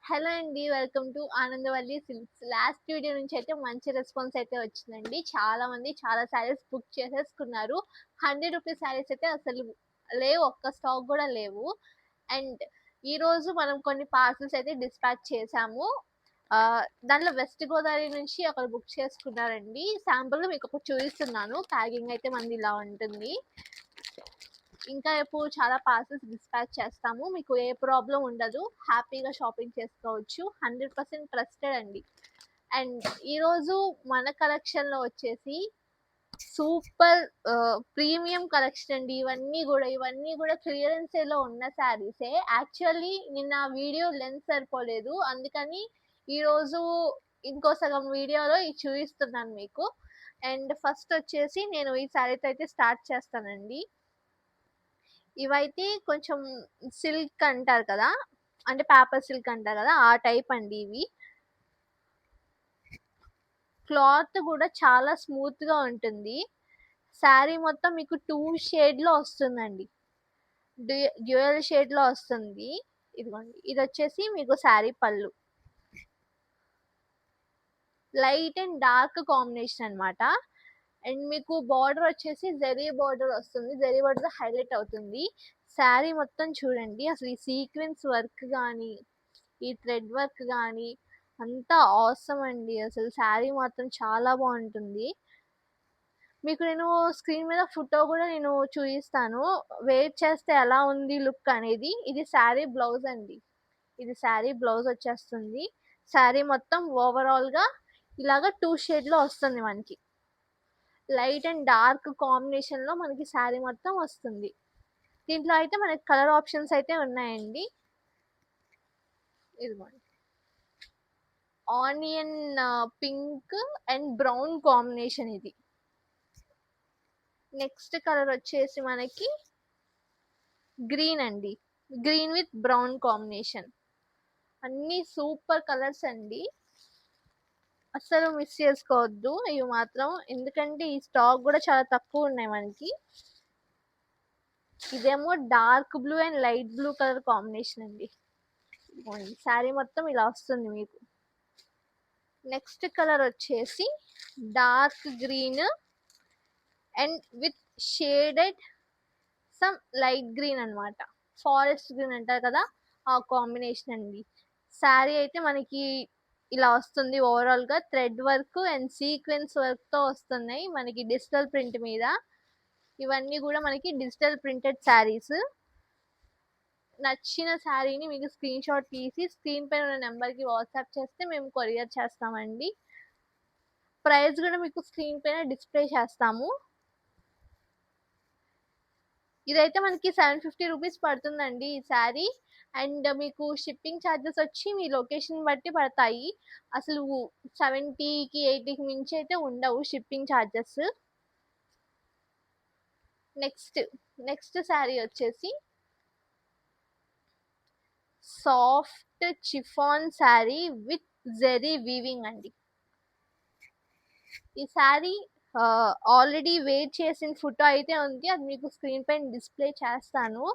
Hello అండి. Welcome to Anandavalli silks. Last video నుంచి అయితే మంచి రెస్పాన్స్ అయితే వచ్చిందండి. చాలా మంది చాలా శారీస్ బుక్ చేసేసుకున్నారు. 100 రూపీస్ శారీస్ అయితే అసలు లేవు. ఒక్క స్టాక్ కూడా లేవు. అండ్ ఈరోజు మనం కొన్ని పార్సల్స్ అయితే డిస్పాచ్ చేసాము. దాంట్లో వెస్ట్ గోదావరి నుంచి ఒకరు బుక్ చేసుకున్నారండి. శాంపుల్ మీకు ఒకటి చూపిస్తున్నాను. ప్యాకింగ్ అయితే మనది ఇలా ఉంటుంది. ఇంకా రేపు చాలా పార్సల్స్ డిస్పాచ్ చేస్తాము. మీకు ఏ ప్రాబ్లం ఉండదు. హ్యాపీగా షాపింగ్ చేసుకోవచ్చు. 100% ట్రస్టెడ్ అండి. అండ్ ఈరోజు మన కలెక్షన్లో వచ్చేసి సూపర్ ప్రీమియం కలెక్షన్ అండి. ఇవన్నీ కూడా క్లియరెన్స్ సేల్లో ఉన్న శారీసే. యాక్చువల్లీ నిన్న వీడియో లెంత్ సరిపోలేదు, అందుకని ఈరోజు ఇంకో సగం వీడియోలో ఇది చూపిస్తున్నాను మీకు. అండ్ ఫస్ట్ వచ్చేసి నేను ఈ శారీతో అయితే స్టార్ట్ చేస్తానండి. ఇవైతే కొంచెం సిల్క్ అంటారు కదా, అంటే పేపర్ సిల్క్ అంటారు కదా, ఆ టైప్ అండి. ఇవి క్లాత్ కూడా చాలా స్మూత్ గా ఉంటుంది. శారీ మొత్తం మీకు 2 షేడ్ లో వస్తుందండి. డ్యూయల్ షేడ్ లో వస్తుంది. ఇదిగోండి, ఇది వచ్చేసి మీకు శారీ పళ్ళు. లైట్ అండ్ డార్క్ కాంబినేషన్ అన్నమాట. అండ్ మీకు బార్డర్ వచ్చేసి జరీ బార్డర్ వస్తుంది. జరీ బార్డర్ హైలైట్ అవుతుంది. శారీ మొత్తం చూడండి. అసలు ఈ సీక్వెన్స్ వర్క్ కానీ, ఈ థ్రెడ్ వర్క్ కానీ అంతా ఆసమ్ అండి. అసలు శారీ మాత్రం చాలా బాగుంటుంది. మీకు నేను స్క్రీన్ మీద ఫోటో కూడా నేను చూపిస్తాను, వెయిట్ చేస్తే ఎలా ఉంది లుక్ అనేది. ఇది శారీ బ్లౌజ్ అండి. ఇది శారీ బ్లౌజ్ వచ్చేస్తుంది. శారీ మొత్తం ఓవరాల్ గా ఇలాగా 2 షేడ్ లో వస్తుంది మనకి. లైట్ అండ్ డార్క్ కాంబినేషన్ లో మనకి శారీ మొత్తం వస్తుంది. దీంట్లో అయితే మనకి కలర్ ఆప్షన్స్ అయితే ఉన్నాయండి. ఇదిగోండి, onion pink and brown combination ఇది. నెక్స్ట్ కలర్ వచ్చేసి మనకి గ్రీన్ అండి. Green with brown combination. అన్ని సూపర్ కలర్స్ అండి. అస్సలు మిస్ చేసుకోవద్దు ఇవి మాత్రం, ఎందుకంటే ఈ స్టాక్ కూడా చాలా తక్కువ ఉన్నాయి మనకి. ఇదేమో dark blue and light blue colour combination అండి. శారీ మొత్తం ఇలా వస్తుంది మీకు. నెక్స్ట్ కలర్ వచ్చేసి dark green and with shaded some light green అన్నమాట. ఫారెస్ట్ గ్రీన్ అంటారు కదా, ఆ కాంబినేషన్ అండి. శారీ అయితే మనకి ఇలా వస్తుంది. ఓవరాల్ గా thread work and sequence work తో వస్తున్నాయి మనకి డిజిటల్ ప్రింట్ మీద. ఇవన్నీ కూడా మనకి డిజిటల్ ప్రింటెడ్ శారీస్. నచ్చిన శారీని మీకు స్క్రీన్ షాట్ తీసి స్క్రీన్ పైన ఉన్న నెంబర్ కి వాట్సాప్ చేస్తే మేము కొరియర్ చేస్తామండి. ప్రైస్ కూడా మీకు స్క్రీన్ పైన డిస్ప్లే చేస్తాము. ఇదైతే మనకి 750 రూపీస్ పడుతుందండి ఈ శారీ. అండ్ మీకు షిప్పింగ్ ఛార్జెస్ వచ్చి మీ లొకేషన్ బట్టి పడతాయి. అసలు 70కి 80కి మించి అయితే ఉండవు షిప్పింగ్ ఛార్జెస్. నెక్స్ట్ శారీ వచ్చేసి soft chiffon sari with zari weaving అండి. ఈ శారీ ఆల్రెడీ వేర్ చేసిన ఫోటో అయితే ఉంది, అది మీకు స్క్రీన్ పైన డిస్ప్లే చేస్తాను.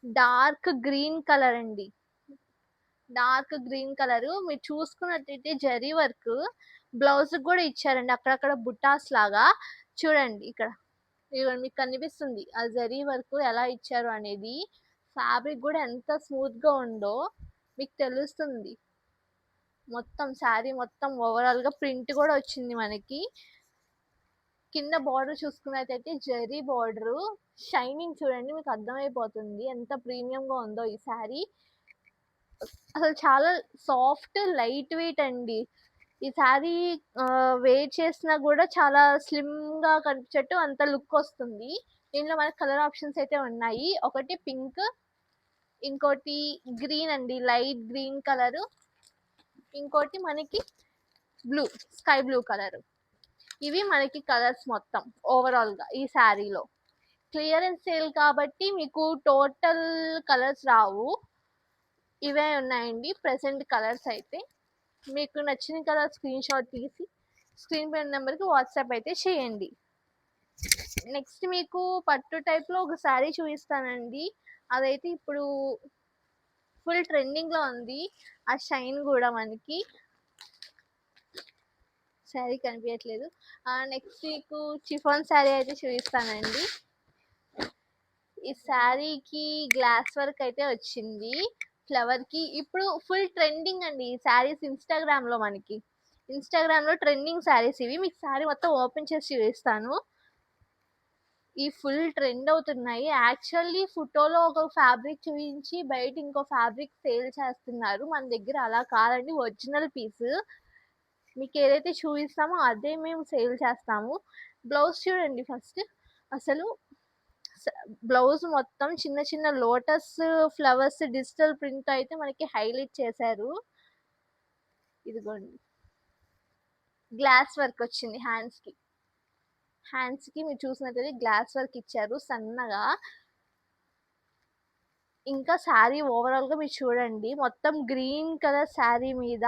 డార్క్ గ్రీన్ కలర్ అండి. డార్క్ గ్రీన్ కలర్ మీరు చూసుకున్నట్టయితే జరీ వర్క్ బ్లౌజ్ కూడా ఇచ్చారండి, అక్కడక్కడ బుటాస్ లాగా. చూడండి ఇక్కడ మీకు కనిపిస్తుంది ఆ జరీ వర్క్ ఎలా ఇచ్చారు అనేది. ఫ్యాబ్రిక్ కూడా ఎంత స్మూత్ గా ఉందో మీకు తెలుస్తుంది. మొత్తం శారీ మొత్తం ఓవరాల్ గా ప్రింట్ కూడా వచ్చింది మనకి. కింద బార్డర్ చూసుకున్నట్టయితే జరీ బార్డర్ షైనింగ్ చూడండి, మీకు అర్థమైపోతుంది ఎంత ప్రీమియం గా ఉందో ఈ శారీ. అసలు చాలా సాఫ్ట్ లైట్ వెయిట్ అండి. ఈ శారీ వేర్ చేసినా కూడా చాలా స్లిమ్ గా కనిపించేట్టు అంత లుక్ వస్తుంది. దీనిలో మనకి కలర్ ఆప్షన్స్ అయితే ఉన్నాయి. ఒకటి పింక్, ఇంకోటి గ్రీన్ అండి, లైట్ గ్రీన్ కలర్, ఇంకోటి మనకి బ్లూ, స్కై బ్లూ కలర్. ఇవి మనకి కలర్స్ మొత్తం ఓవరాల్ గా ఈ శారీలో. క్లియరెన్స్ సేల్ కాబట్టి మీకు టోటల్ కలర్స్ రావు, ఇవే ఉన్నాయండి ప్రెసెంట్ కలర్స్ అయితే. మీకు నచ్చిన కలర్ స్క్రీన్ షాట్ తీసి స్క్రీన్ పైన నెంబర్కి వాట్సాప్ అయితే చేయండి. నెక్స్ట్ మీకు పట్టు టైప్ లో ఒక శారీ చూపిస్తానండి. అదైతే ఇప్పుడు ఫుల్ ట్రెండింగ్ లో ఉంది ఆ షైన్ కూడా మనకి. శారీ కనిపించట్లేదు. నెక్స్ట్ మీకు చిఫాన్ శారీ అయితే చూపిస్తానండి. ఈ శారీకి గ్లాస్ వర్క్ అయితే వచ్చింది ఫ్లవర్ కి. ఇప్పుడు ఫుల్ ట్రెండింగ్ అండి ఈ శారీస్ ఇన్స్టాగ్రామ్ లో. మనకి ఇన్స్టాగ్రామ్ లో ట్రెండింగ్ శారీస్ ఇవి. మీకు శారీ మొత్తం ఓపెన్ చేసి చూపిస్తాను. ఈ ఫుల్ ట్రెండ్ అవుతున్నాయి. యాక్చువల్లీ ఫోటోలో ఒక ఫ్యాబ్రిక్ చూపించి బయట ఇంకో ఫ్యాబ్రిక్ సేల్ చేస్తున్నారు. మన దగ్గర అలా కాదండి, ఒరిజినల్ పీస్ మీకు ఏదైతే చూపిస్తామో అదే మేము సేల్ చేస్తాము. బ్లౌజ్ చూడండి ఫస్ట్. అసలు బ్లౌజ్ మొత్తం చిన్న చిన్న లోటస్ ఫ్లవర్స్ డిజిటల్ ప్రింట్ అయితే మనకి హైలైట్ చేశారు. ఇదిగోండి గ్లాస్ వర్క్ వచ్చింది హ్యాండ్స్ కి. హ్యాండ్స్ కి మీరు చూసినట్లయితే గ్లాస్ వర్క్ ఇచ్చారు సన్నగా. ఇంకా శారీ ఓవరాల్ గా మీరు చూడండి, మొత్తం గ్రీన్ కలర్ శారీ మీద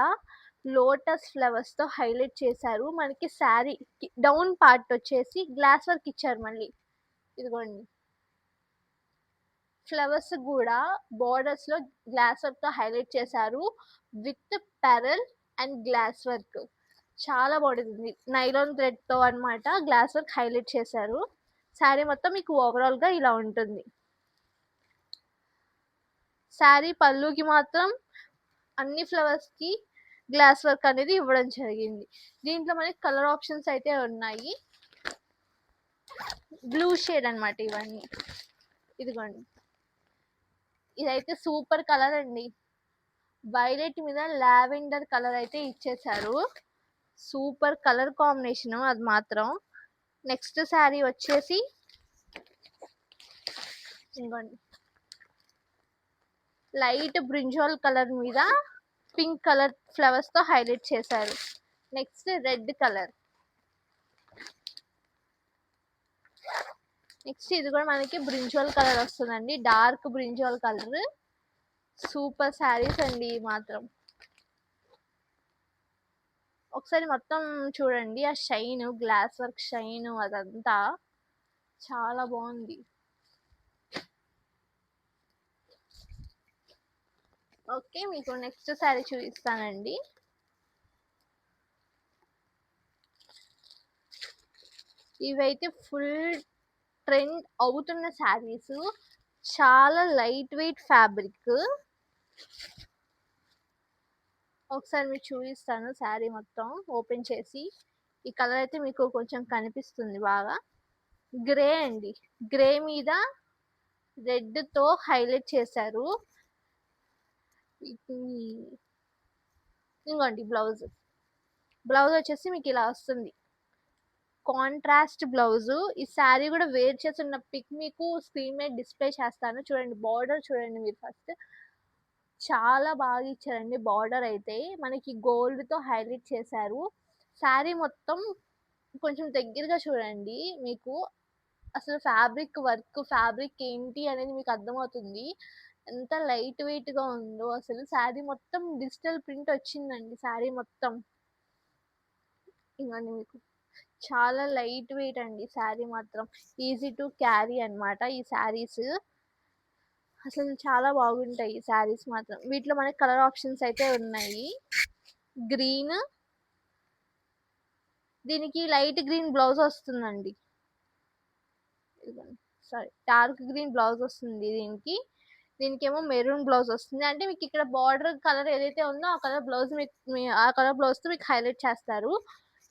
లోటస్ ఫ్లవర్స్ తో హైలైట్ చేశారు. మనకి శారీ డౌన్ పార్ట్ వచ్చేసి గ్లాస్ వర్క్ ఇచ్చారు మళ్ళీ. ఇదిగోండి ఫ్లవర్స్ కూడా బోర్డర్స్ లో గ్లాస్ వర్క్ తో హైలైట్ చేశారు with pearl and glass work. చాలా బాగుంటుంది. నైలాన్ థ్రెడ్ తో అన్నమాట గ్లాస్ వర్క్ హైలైట్ చేశారు. శారీ మొత్తం మీకు ఓవరాల్ గా ఇలా ఉంటుంది. శారీ పళ్ళుకి మాత్రం అన్ని ఫ్లవర్స్ కి గ్లాస్ వర్క్ అనేది ఇవ్వడం జరిగింది. దీంట్లో మనకి కలర్ ఆప్షన్స్ అయితే ఉన్నాయి. బ్లూ షేడ్ అన్నమాట ఇవన్నీ. ఇదిగోండి ఇదైతే సూపర్ కలర్ అండి. వైలెట్ మీద లావెండర్ కలర్ అయితే ఇచ్చేసారు. సూపర్ కలర్ కాంబినేషన్ అది మాత్రం. నెక్స్ట్ శారీ వచ్చేసి ఇదిగోండి లైట్ బ్రింజాల్ కలర్ మీద పింక్ కలర్ ఫ్లవర్స్ తో హైలైట్ చేశారు. Next red colour. నెక్స్ట్ ఇది కూడా మనకి బ్రింజాల్ కలర్ వస్తుందండి, dark brinjal colour. Super saris అండి మాత్రం. ఒకసారి మొత్తం చూడండి ఆ షైన్, గ్లాస్ వర్క్ షైన్ అదంతా చాలా బాగుంది. ఓకే మీకు నెక్స్ట్ శారీ చూపిస్తానండి. ఇవైతే ఫుల్ ట్రెండ్ అవుతున్న శారీస్. చాలా లైట్ వెయిట్ ఫ్యాబ్రిక్. ఒకసారి మీకు చూపిస్తాను శారీ మొత్తం ఓపెన్ చేసి. ఈ కలర్ అయితే మీకు కొంచెం కనిపిస్తుంది బాగా. గ్రే అండి, గ్రే మీద రెడ్ తో హైలైట్ చేశారు. ఇంకోండి బ్లౌజ్. బ్లౌజ్ వచ్చేసి మీకు ఇలా వస్తుంది, కాంట్రాస్ట్ బ్లౌజ్. ఈ శారీ కూడా వేర్ చేస్తున్న పిక్ మీకు స్క్రీన్ మీద డిస్ప్లే చేస్తాను చూడండి. బార్డర్ చూడండి మీరు ఫస్ట్. చాలా బాగా ఇచ్చారండి బార్డర్ అయితే. మనకి గోల్డ్ తో హైలైట్ చేశారు. శారీ మొత్తం కొంచెం దగ్గరగా చూడండి, మీకు అసలు ఫ్యాబ్రిక్ వర్క్ ఫ్యాబ్రిక్ ఏంటి అనేది మీకు అర్థమవుతుంది. ఎంత లైట్ వెయిట్ గా ఉందో అసలు. శారీ మొత్తం డిజిటల్ ప్రింట్ వచ్చిందండి శారీ మొత్తం. ఇవన్నీ మీకు చాలా లైట్ వెయిట్ అండి శారీ మాత్రం. ఈజీ టు క్యారీ అన్నమాట ఈ శారీస్. అసలు చాలా బాగుంటాయి ఈ శారీస్ మాత్రం. వీటిలో మనకి కలర్ ఆప్షన్స్ అయితే ఉన్నాయి. గ్రీన్, దీనికి లైట్ గ్రీన్ బ్లౌజ్ వస్తుందండి. సారీ డార్క్ గ్రీన్ బ్లౌజ్ వస్తుంది దీనికి. దీనికేమో మెరూన్ బ్లౌజ్ వస్తుంది. అంటే మీకు ఇక్కడ బార్డర్ కలర్ ఏదైతే ఉందో ఆ కలర్ బ్లౌజ్ ఆ కలర్ బ్లౌజ్ తో మీకు హైలైట్ చేస్తారు.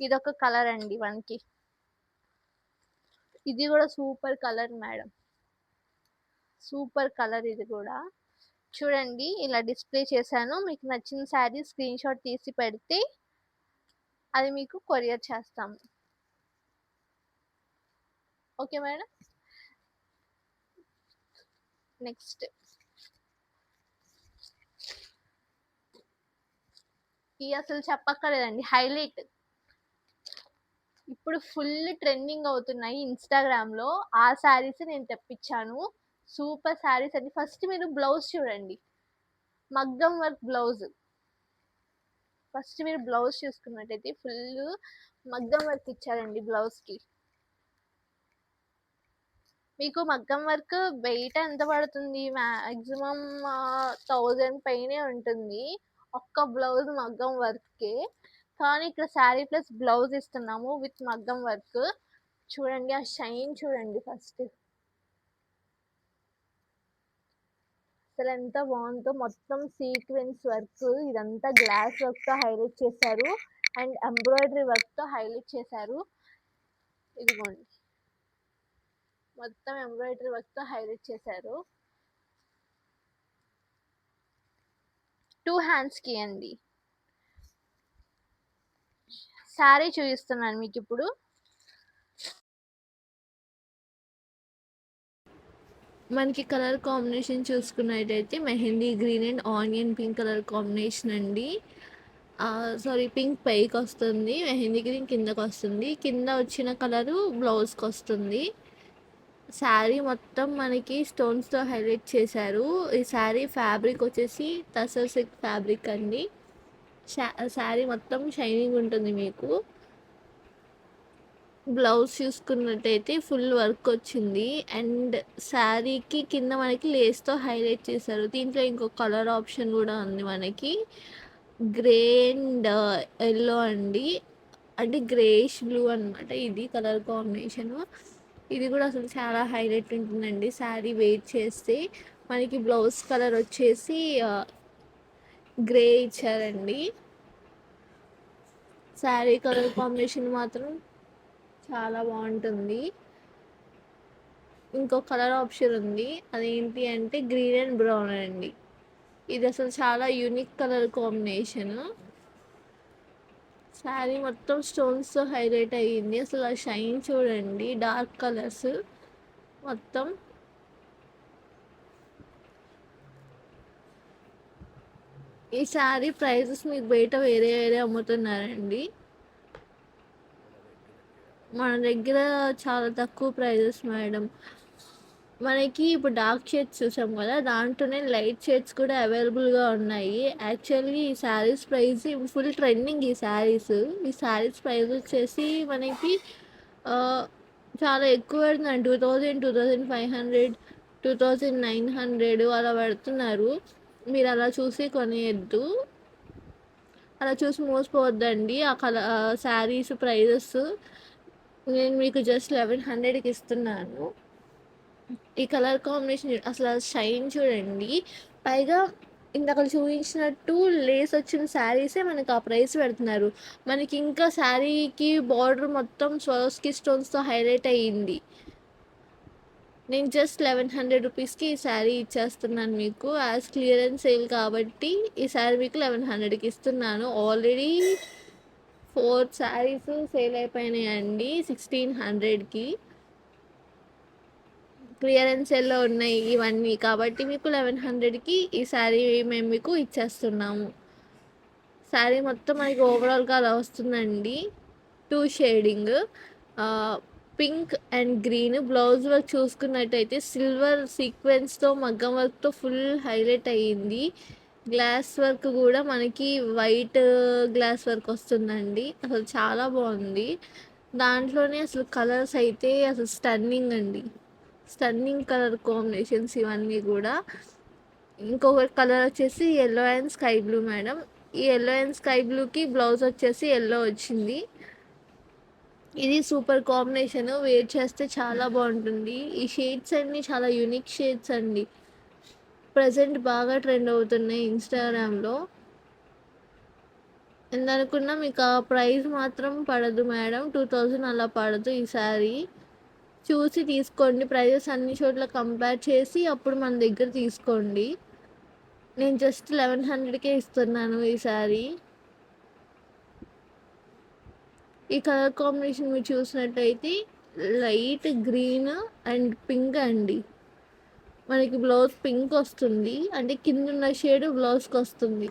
ఇదొక కలర్ అండి మనకి. ఇది కూడా super colour madam, super colour. ఇది కూడా చూడండి ఇలా డిస్ప్లే చేశాను. మీకు నచ్చిన శారీ స్క్రీన్ షాట్ తీసి పెడితే అది మీకు కొరియర్ చేస్తాము. Okay madam. నెక్స్ట్ ఈ అసలు చెప్పక్కర్లేదండి, హైలైట్. ఇప్పుడు ఫుల్ ట్రెండింగ్ అవుతున్నాయి ఇన్స్టాగ్రామ్ లో. ఆ శారీస్ నేను తెప్పించాను. సూపర్ శారీస్ అండి. ఫస్ట్ మీరు బ్లౌజ్ చూడండి, మగ్గం వర్క్ బ్లౌజ్. ఫస్ట్ మీరు బ్లౌజ్ చూసుకున్నట్టయితే ఫుల్ మగ్గం వర్క్ ఇచ్చారండి బ్లౌజ్ కి. మీకు మగ్గం వర్క్ బయట ఎంత పడుతుంది? మాక్సిమం 1000 పైనే ఉంటుంది. ఒక్క బ్లౌజ్ మగ్గం వర్క్‌కే. కానీ ఇక్కడ శారీ ప్లస్ బ్లౌజ్ ఇస్తున్నాము విత్ మగ్గం వర్క్. చూడండి ఆ షైన్ చూడండి ఫస్ట్. అసలు ఎంత బాగుందో, మొత్తం సీక్వెన్స్ వర్క్, ఇదంతా గ్లాస్ వర్క్ తో హైలైట్ చేశారు అండ్ ఎంబ్రాయిడరీ వర్క్ తో హైలైట్ చేశారు. ఇదిగోండి మొత్తం ఎంబ్రాయిడరీ వర్క్ తో హైలైట్ చేశారు. 2 హ్యాండ్స్ కి అండి. శారీ చూపిస్తున్నాను మీకు ఇప్పుడు. మనకి కలర్ కాంబినేషన్ చూసుకున్నట్టయితే mehndi green and onion pink colour combination అండి. సారీ, పింక్ పైకి వస్తుంది, మెహందీ గ్రీన్ కిందకి వస్తుంది. కింద వచ్చిన కలరు బ్లౌజ్కి వస్తుంది. శారీ మొత్తం మనకి స్టోన్స్తో హైలైట్ చేశారు. ఈ శారీ ఫ్యాబ్రిక్ వచ్చేసి టసర్ సిల్క్ ఫ్యాబ్రిక్ అండి. శారీ మొత్తం షైనింగ్ ఉంటుంది. మీకు బ్లౌజ్ చూసుకున్నట్టయితే ఫుల్ వర్క్ వచ్చింది అండ్ శారీకి కింద మనకి లేస్తో హైలైట్ చేశారు. దీంట్లో ఇంకో కలర్ ఆప్షన్ కూడా ఉంది మనకి, గ్రే అండ్ ఎల్లో అండి, అంటే గ్రేష్ బ్లూ అనమాట. ఇది కలర్ కాంబినేషను. ఇది కూడా అసలు చాలా హైలైట్ ఉంటుందండి శారీ వెయిట్ చేస్తే. మనకి బ్లౌజ్ కలర్ వచ్చేసి గ్రే ఇచ్చారండి. శారీ కలర్ కాంబినేషన్ మాత్రం చాలా బాగుంటుంది. ఇంకో కలర్ ఆప్షన్ ఉంది, అదేంటి అంటే గ్రీన్ అండ్ బ్రౌన్ అండి. ఇది అసలు చాలా యూనిక్ కలర్ కాంబినేషన్. శారీ మొత్తం స్టోన్స్తో హైలైట్ అయ్యింది. అసలు ఆ షైన్ చూడండి, డార్క్ కలర్స్ మొత్తం. ఈ శారీ ప్రైజెస్ మీకు బయట వేరే వేరే అమ్ముతున్నారండి. మన దగ్గర చాలా తక్కువ ప్రైజెస్ మేడం. మనకి ఇప్పుడు డార్క్ షేడ్స్ చూసాం కదా, దాంట్లోనే లైట్ షేడ్స్ కూడా అవైలబుల్గా ఉన్నాయి. యాక్చువల్లీ ఈ శారీస్ ప్రైస్ ఇప్పుడు ఫుల్ ట్రెండింగ్. ఈ శారీస్ ప్రైస్ వచ్చేసి మనకి చాలా ఎక్కువ పడుతున్నాయి. 2000, 2500, 2900 అలా పెడుతున్నారు. మీరు అలా చూసి కొనేయద్దు, అలా చూసి మోసపోవద్దండి. ఆ శారీస్ ప్రైజెస్ నేను మీకు జస్ట్ 1100కి ఇస్తున్నాను. ఈ కలర్ కాంబినేషన్ అసలు షైన్ చూడండి. పైగా ఇందాక చూపించినట్టు లేస్ వచ్చిన శారీసే మనకు ఆ ప్రైస్ పెడుతున్నారు. మనకి ఇంకా శారీకి బార్డర్ మొత్తం స్వరోస్కి స్టోన్స్తో హైలైట్ అయ్యింది. నేను జస్ట్ 1100 రూపీస్కి ఈ శారీ ఇచ్చేస్తున్నాను మీకు, యాజ్ క్లియరెన్స్ సేల్ కాబట్టి ఈ శారీ మీకు 1100కి ఇస్తున్నాను. ఆల్రెడీ 4 శారీస్ సేల్ అయిపోయినాయండి 1600కి. క్లియరెన్స్ సేల్లో ఉన్నాయి ఇవన్నీ, కాబట్టి మీకు 1100కి ఈ శారీ మేము మీకు ఇచ్చేస్తున్నాము. శారీ మొత్తం మనకి ఓవరాల్గా అలా వస్తుందండి. 2 shading, pink and green. Blouse work చూసుకున్నట్టయితే సిల్వర్ సీక్వెన్స్తో మగ్గం వర్క్తో ఫుల్ హైలైట్ అయ్యింది. గ్లాస్ వర్క్ కూడా మనకి వైట్ గ్లాస్ వర్క్ వస్తుందండి. అసలు చాలా బాగుంది. దాంట్లోనే అసలు కలర్స్ అయితే అసలు స్టన్నింగ్ అండి, స్టన్నింగ్ కలర్ కాంబినేషన్స్ ఇవన్నీ కూడా. ఇంకొక కలర్ వచ్చేసి yellow and sky blue madam. ఈ ఎల్లో అండ్ స్కై బ్లూకి బ్లౌజ్ వచ్చేసి ఎల్లో వచ్చింది. ఇది సూపర్ కాంబినేషన్, వేర్ చేస్తే చాలా బాగుంటుంది. ఈ షేడ్స్ అన్నీ చాలా యూనిక్ షేడ్స్ అండి, ప్రజెంట్ బాగా ట్రెండ్ అవుతున్నాయి ఇన్స్టాగ్రామ్లో. ఎందనుకున్నా మీకు ఆ ప్రైస్ మాత్రం పడదు మేడం, 2000 అలా పడదు. ఈ సారీ చూసి తీసుకోండి, ప్రైజెస్ అన్ని చోట్ల కంపేర్ చేసి అప్పుడు మన దగ్గర తీసుకోండి. నేను జస్ట్ 1100కే ఇస్తున్నాను ఈ సారీ. ఈ కలర్ కాంబినేషన్ మీరు చూసినట్టయితే లైట్ గ్రీన్ అండ్ పింక్ అండి. మనకి బ్లౌజ్ పింక్ వస్తుంది, అంటే కింద ఉన్న షేడ్ బ్లౌజ్కి వస్తుంది.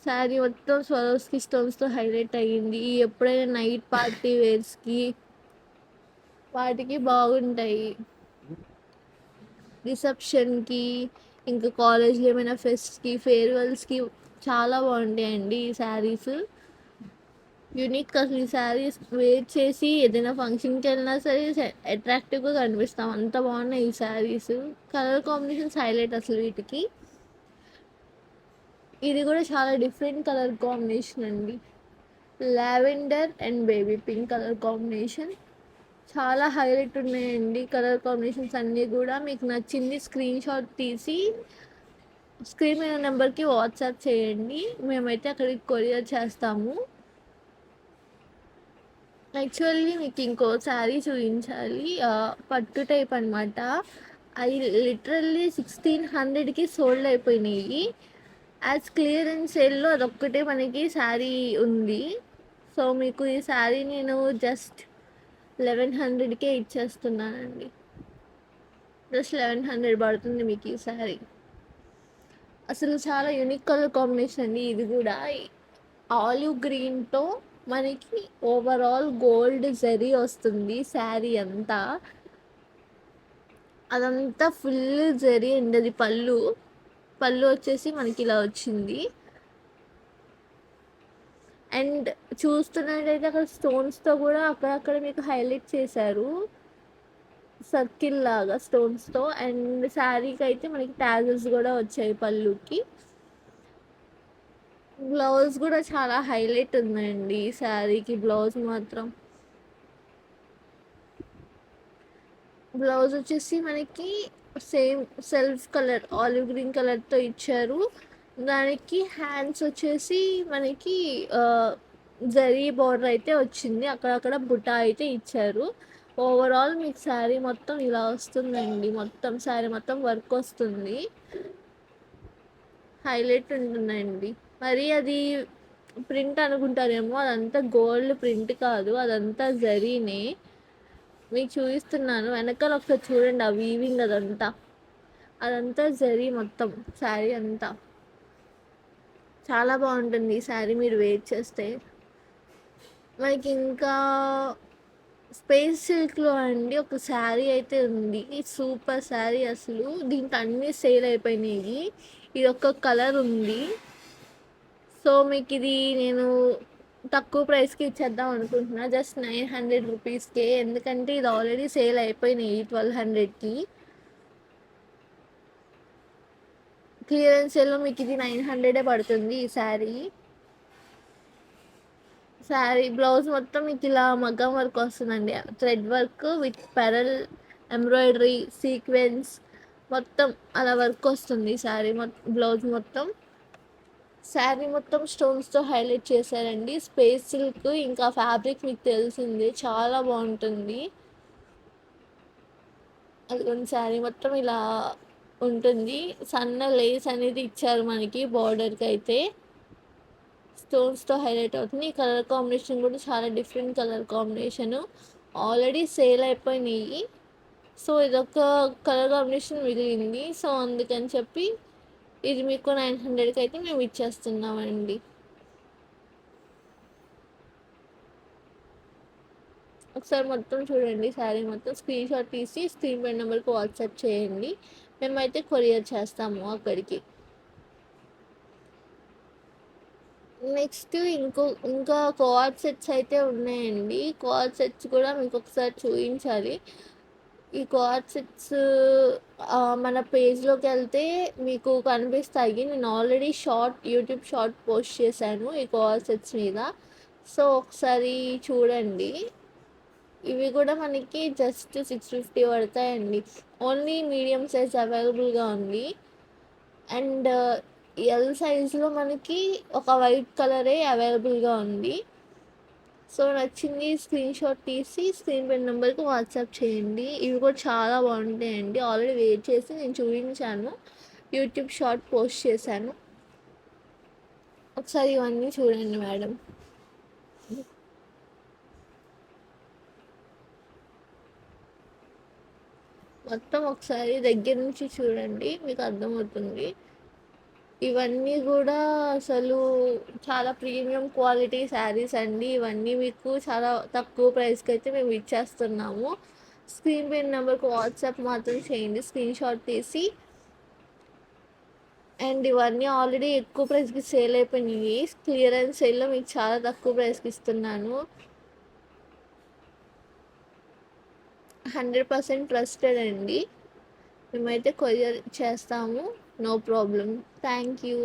శారీ మొత్తం స్వరోస్కి స్టోన్స్తో హైలైట్ అయ్యింది. ఎప్పుడైనా నైట్ పార్టీ వేర్స్కి వాటికి బాగుంటాయి. రిసెప్షన్కి, ఇంకా కాలేజ్లో ఏమైనా ఫెస్ట్కి, ఫేర్వెల్స్కి చాలా బాగుంటాయండి ఈ శారీస్. యూనిక్ అసలు ఈ శారీస్ వేర్ చేసి ఏదైనా ఫంక్షన్కి వెళ్ళినా సరే అట్రాక్టివ్గా కనిపిస్తాం, అంత బాగున్నాయి ఈ శారీస్. కలర్ కాంబినేషన్స్ హైలైట్ అసలు వీటికి. ఇది కూడా చాలా డిఫరెంట్ కలర్ కాంబినేషన్ అండి, lavender and baby pink colour combination. చాలా హైలైట్ ఉన్నాయండి కలర్ కాంబినేషన్స్ అన్నీ కూడా. మీకు నచ్చింది స్క్రీన్ షాట్ తీసి స్క్రీన్ మీద నెంబర్కి వాట్సాప్ చేయండి, మేమైతే అక్కడికి కొరియర్ చేస్తాము. యాక్చువల్లీ మీకు ఇంకో శారీ చూపించాలి, పట్టు టైప్ అనమాట. అది లిటరల్లీ 1600కి సోల్డ్ అయిపోయినాయి. యాజ్ క్లియరెన్స్ సేల్లో అదొక్కటే మనకి శారీ ఉంది. సో మీకు ఈ శారీ నేను జస్ట్ 1100కే ఇచ్చేస్తున్నానండి. జస్ట్ 1100 పడుతుంది మీకు ఈ శారీ. అసలు చాలా యూనిక్ కలర్ కాంబినేషన్ అండి ఇది కూడా. ఆలివ్ గ్రీన్తో మనకి ఓవరాల్ గోల్డ్ జరీ వస్తుంది శారీ అంతా. అదంతా ఫుల్ జరీ అండి. అది పళ్ళు వచ్చేసి మనకి ఇలా వచ్చింది. అండ్ చూస్తున్నట్టయితే అక్కడ స్టోన్స్తో కూడా అక్కడక్కడ మీకు హైలైట్ చేశారు, సర్కిల్ లాగా స్టోన్స్తో. అండ్ శారీకి అయితే మనకి ట్యాజెస్ కూడా వచ్చాయి పళ్ళుకి. బ్లౌజ్ కూడా చాలా హైలైట్ ఉందండి ఈ శారీకి. బ్లౌజ్ మాత్రం బ్లౌజ్ వచ్చేసి మనకి same self colour olive green కలర్తో ఇచ్చారు. దానికి హ్యాండ్స్ వచ్చేసి మనకి జరీ బార్డర్ అయితే వచ్చింది, అక్కడక్కడ బుటా అయితే ఇచ్చారు. ఓవరాల్ మీకు శారీ మొత్తం ఇలా వస్తుందండి, మొత్తం శారీ మొత్తం వర్క్ వస్తుంది, హైలైట్ ఉంటుందండి. మరి అది ప్రింట్ అనుకుంటారేమో, అదంతా గోల్డ్ ప్రింట్ కాదు, అదంతా జరీనే. మీకు చూపిస్తున్నాను, వెనకాల ఒకసారి చూడండి, ఆ వీవింగ్ అదంతా జరీ మొత్తం శారీ అంతా. చాలా బాగుంటుంది ఈ శారీ మీరు వేర్ చేస్తే. మనకి ఇంకా స్పేస్ సిల్క్లో అండి ఒక శారీ అయితే ఉంది, సూపర్ శారీ అసలు. దీంట్లో అన్నీ సేల్ అయిపోయినాయి, ఇది ఒక కలర్ ఉంది. సో మీకు ఇది నేను తక్కువ ప్రైస్కి ఇచ్చేద్దాం అనుకుంటున్నా, జస్ట్ 900 రూపీస్కే. ఎందుకంటే ఇది ఆల్రెడీ సేల్ అయిపోయినాయి 1200కి. క్లియరెన్స్ సేల్లో మీకు ఇది 900 పడుతుంది ఈ శారీ. బ్లౌజ్ మొత్తం మీకు ఇలా మగ్గం వర్క్ వస్తుందండి, thread work with pearl embroidery sequence మొత్తం అలా వర్క్ వస్తుంది బ్లౌజ్ మొత్తం. శారీ మొత్తం స్టోన్స్తో హైలైట్ చేశారండి. స్పేస్ సిల్క్ ఇంకా ఫ్యాబ్రిక్ మీకు తెలిసింది, చాలా బాగుంటుంది. అది శారీ మొత్తం ఇలా ఉంటుంది. సన్న లేస్ అనేది ఇచ్చారు మనకి బార్డర్కి అయితే, స్టోన్స్తో హైలైట్ అవుతుంది. ఈ కలర్ కాంబినేషన్ కూడా చాలా different colour combination, already sale అయిపోయినాయి. సో ఇదొక కలర్ కాంబినేషన్ మిగిలింది, సో అందుకని చెప్పి ఇది మీకు 900కి అయితే మేము ఇచ్చేస్తున్నామండి. ఒకసారి మొత్తం చూడండి, శారీ మొత్తం స్క్రీన్ షాట్ తీసి స్క్రీన్ పై నెంబర్కి వాట్సాప్ చేయండి, మేమైతే కొరియర్ చేస్తాము అక్కడికి. నెక్స్ట్ ఇంకా కోఆర్డ్ సెట్స్ అయితే ఉన్నాయండి. కోఆర్డ్ సెట్స్ కూడా మీకు ఒకసారి చూపించాలి. ఈ కోఆర్డ్ సెట్స్ మన పేజ్లోకి వెళ్తే మీకు కనిపిస్తాయి. నేను ఆల్రెడీ యూట్యూబ్ షార్ట్ పోస్ట్ చేశాను ఈ కోఆర్డ్ సెట్స్ మీద, సో ఒకసారి చూడండి. ఇవి కూడా మనకి జస్ట్ 650 పడతాయండి. ఓన్లీ మీడియం సైజ్ అవైలబుల్గా ఉంది. అండ్ ఎల్ సైజులో మనకి ఒక వైట్ కలరే అవైలబుల్గా ఉంది. సో నచ్చింది స్క్రీన్ షాట్ తీసి స్క్రీన్ పై నెంబర్కి వాట్సాప్ చేయండి. ఇవి కూడా చాలా బాగుంటాయండి, ఆల్రెడీ వెయిట్ చేసి నేను చూపించాను, యూట్యూబ్ షార్ట్ పోస్ట్ చేశాను. ఒకసారి ఇవన్నీ చూడండి మేడం. మొత్తం ఒకసారి దగ్గర నుంచి చూడండి, మీకు అర్థమవుతుంది. ఇవన్నీ కూడా అసలు చాలా ప్రీమియం క్వాలిటీ శారీస్ అండి. ఇవన్నీ మీకు చాలా తక్కువ ప్రైస్కి అయితే మేము ఇచ్చేస్తున్నాము. స్క్రీన్ పై నెంబర్కి వాట్సాప్ మాత్రం చేయండి, స్క్రీన్ షాట్ తీసి. అండ్ ఇవన్నీ ఆల్రెడీ ఎక్కువ ప్రైస్కి సేల్ అయిపోయినాయి. క్లియరెన్స్ సేల్లో మీకు చాలా తక్కువ ప్రైస్కి ఇస్తున్నాను. 100% ట్రస్టెడ్ అండి. మేమైతే కొరియర్ చేస్తాము, నో ప్రాబ్లం. Thank you.